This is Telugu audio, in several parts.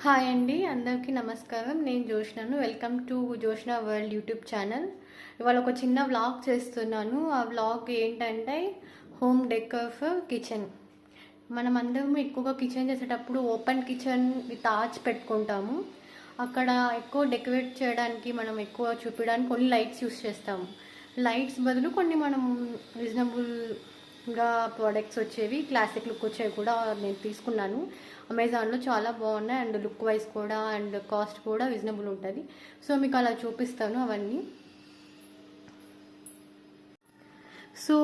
హాయ్ అండి, అందరికీ నమస్కారం. నేను జోష్నను. Welcome to Joshna world YouTube channel. ఇవాళ ఒక చిన్న వ్లాగ్ చేస్తున్నాను. ఆ వ్లాగ్ ఏంటంటే హోమ్ డెకర్ ఫర్ కిచెన్. మనం అందరం ఎక్కువగా కిచెన్ చేసేటప్పుడు ఓపెన్ కిచెన్ విత్ ఆర్చ్ పెట్టుకుంటాము. అక్కడ ఎక్కువ డెకరేట్ చేయడానికి మనం ఎక్కువ చూపించడానికి కొన్ని లైట్స్ యూస్ చేస్తాము. లైట్స్ బదులు కొన్ని మనం రీజనబుల్గా ప్రోడక్ట్స్ వచ్చేవి, క్లాసిక్ లుక్ వచ్చేవి కూడా నేను తీసుకున్నాను. అమెజాన్లో చాలా బాగున్నాయి అండ్ లుక్ వైజ్ కూడా అండ్ కాస్ట్ కూడా రీజనబుల్ ఉంటుంది. సో మీకు అలా చూపిస్తాను అవన్నీ. సో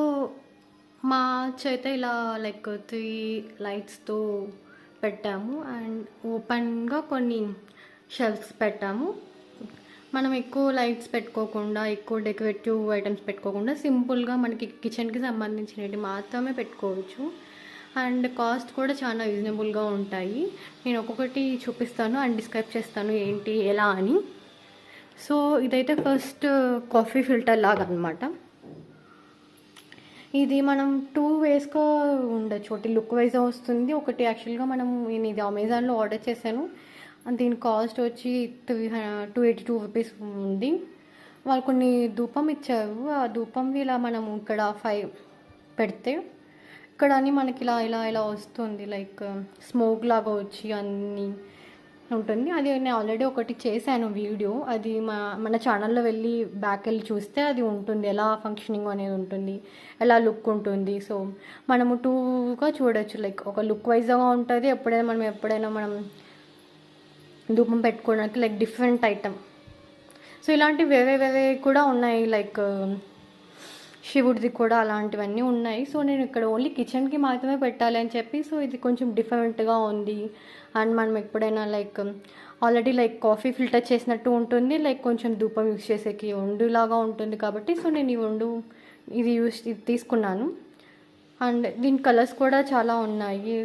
మా చేత ఇలా లైక్ 3 లైట్స్తో పెట్టాము అండ్ ఓపెన్గా కొన్ని షెల్ఫ్స్ పెట్టాము. మనం ఎక్కువ లైట్స్ పెట్టుకోకుండా, ఎక్కువ డెకరేటివ్ ఐటమ్స్ పెట్టుకోకుండా సింపుల్గా మనకి కిచెన్కి సంబంధించినవి మాత్రమే పెట్టుకోవచ్చు. అండ్ కాస్ట్ కూడా చాలా రీజనబుల్గా ఉంటాయి. నేను ఒక్కొక్కటి చూపిస్తాను అండ్ డిస్క్రైబ్ చేస్తాను ఏంటి ఎలా అని. సో ఇదైతే ఫస్ట్ కాఫీ ఫిల్టర్ లాగా అనమాట. ఇది మనం 2 వేస్గా ఉండొచ్చు. ఒకటి లుక్ వైజ్గా వస్తుంది, ఒకటి యాక్చువల్గా నేను ఇది అమెజాన్లో ఆర్డర్ చేశాను. దీని కాస్ట్ వచ్చి 282 రూపీస్ ఉంది. వాళ్ళు కొన్ని ధూపం ఇచ్చారు. ఆ ధూపంది ఇలా మనం ఇక్కడ 5 పెడితే ఇక్కడ అని మనకి ఇలా ఇలా ఇలా వస్తుంది, లైక్ స్మోక్ లాగా వచ్చి అన్నీ ఉంటుంది. అది నేను ఆల్రెడీ ఒకటి చేశాను వీడియో. అది మన ఛానల్లో బ్యాక్ వెళ్ళి చూస్తే అది ఉంటుంది, ఎలా ఫంక్షనింగ్ అనేది ఉంటుంది, ఎలా లుక్ ఉంటుంది. సో మనము 2గా చూడొచ్చు. లైక్ ఒక లుక్ వైజ్గా ఉంటుంది. ఎప్పుడైనా మనం ధూపం పెట్టుకోవడానికి లైక్ డిఫరెంట్ ఐటమ్. సో ఇలాంటివి వేరే కూడా ఉన్నాయి, లైక్ శివుడిది కూడా అలాంటివన్నీ ఉన్నాయి. సో నేను ఇక్కడ ఓన్లీ కిచెన్కి మాత్రమే పెట్టాలి అని చెప్పి, సో ఇది కొంచెం డిఫరెంట్గా ఉంది. అండ్ మనం ఎప్పుడైనా like already like coffee filter చేసినట్టు ఉంటుంది, లైక్ కొంచెం ధూపం యూస్ చేసేకి వండులాగా ఉంటుంది కాబట్టి సో నేను ఇది తీసుకున్నాను. అండ్ దీని కలర్స్ కూడా చాలా ఉన్నాయి,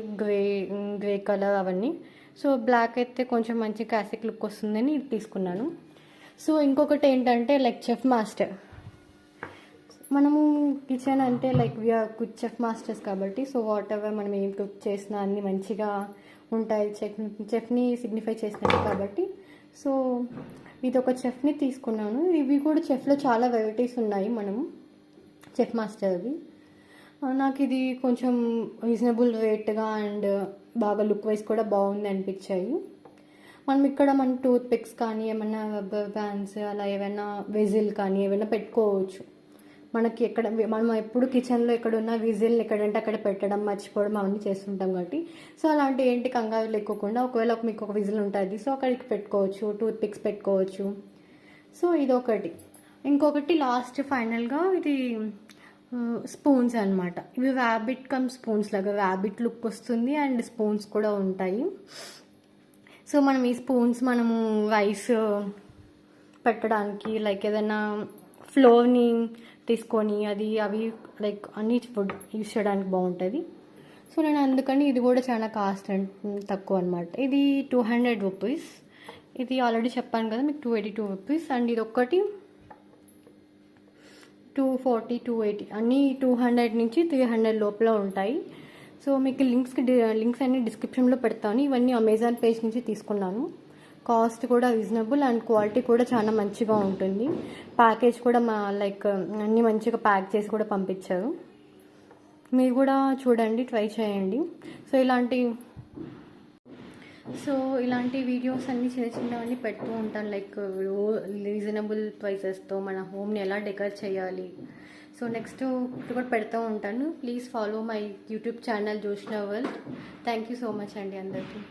గ్రే కలర్ అవన్నీ. సో బ్లాక్ అయితే కొంచెం మంచి క్లాసిక్ లుక్ వస్తుందని ఇది తీసుకున్నాను. సో ఇంకొకటి ఏంటంటే లైక్ చెఫ్ మాస్టర్. మనము కిచెన్ అంటే like we are cook chef masters కాబట్టి సో వాట్ ఎవర్ మనం ఏం కుక్ చేసినా అన్నీ మంచిగా ఉంటాయి, చెఫ్ని సిగ్నిఫై చేసినట్టు కాబట్టి సో ఇది ఒక చెఫ్ని తీసుకున్నాను. ఇవి కూడా చెఫ్లో చాలా వెరైటీస్ ఉన్నాయి మనము చెఫ్ మాస్టర్వి. నాకు ఇది కొంచెం రీజనబుల్ రేట్గా అండ్ బాగా లుక్ వైజ్ కూడా బాగుంది అనిపించాయి. మన టూత్ పిక్స్ కానీ ఏమైనా రబ్బర్ బ్యాండ్స్ అలా ఏమైనా వెజిల్ కానీ ఏమైనా పెట్టుకోవచ్చు. మనకి మనం ఎప్పుడు కిచెన్లో ఎక్కడున్న విజిల్ని ఎక్కడంటే అక్కడ పెట్టడం, మర్చిపోవడం అవన్నీ చేస్తుంటాం కాబట్టి సో అలాంటి ఏంటి కంగారు లేకోకుండా ఒకవేళ మీకు ఒక విజిల్ ఉంటుంది సో అక్కడికి పెట్టుకోవచ్చు, టూత్ పిక్స్ పెట్టుకోవచ్చు. సో ఇదొకటి. ఇంకొకటి లాస్ట్ ఫైనల్గా ఇది స్పూన్స్ అనమాట. ఇవి ర్యాబిట్ స్పూన్స్ లాగా ర్యాబిట్ లుక్ వస్తుంది అండ్ స్పూన్స్ కూడా ఉంటాయి. సో మనం ఈ స్పూన్స్ మనము రైస్ పెట్టడానికి లైక్ ఏదైనా ఫ్లోర్ని తీసుకొని అవి లైక్ అన్ని ఫుడ్ యూస్ చేయడానికి బాగుంటుంది. సో నేను అందుకని ఇది కూడా చాలా కాస్ట్ తక్కువ అనమాట. ఇది 200 రూపీస్. ఇది ఆల్రెడీ చెప్పాను కదా మీకు 282 రూపీస్. అండ్ ఇది ఒక్కటి 240, 280 అన్నీ 200 నుంచి 300 లోపల ఉంటాయి. సో మీకు లింక్స్ అన్ని డిస్క్రిప్షన్లో పెడతాను. ఇవన్నీ అమెజాన్ పేజ్ నుంచి తీసుకున్నాను. కాస్ట్ కూడా రీజనబుల్ అండ్ క్వాలిటీ కూడా చాలా మంచిగా ఉంటుంది. ప్యాకేజ్ కూడా లైక్ అన్నీ మంచిగా ప్యాక్ చేసి కూడా పంపించారు. మీరు కూడా చూడండి, ట్రై చేయండి. సో ఇలాంటి వీడియోస్ అన్నీ చిన్నవన్నీ పెడుతూ ఉంటాను, లైక్ రీజనబుల్ ప్రైసెస్తో మన హోమ్ని ఎలా డెకర్ చేయాలి. సో నెక్స్ట్ కూడా పెడుతూ ఉంటాను. Please follow my YouTube channel Joshna world. Thank you so much అండి అందరికీ.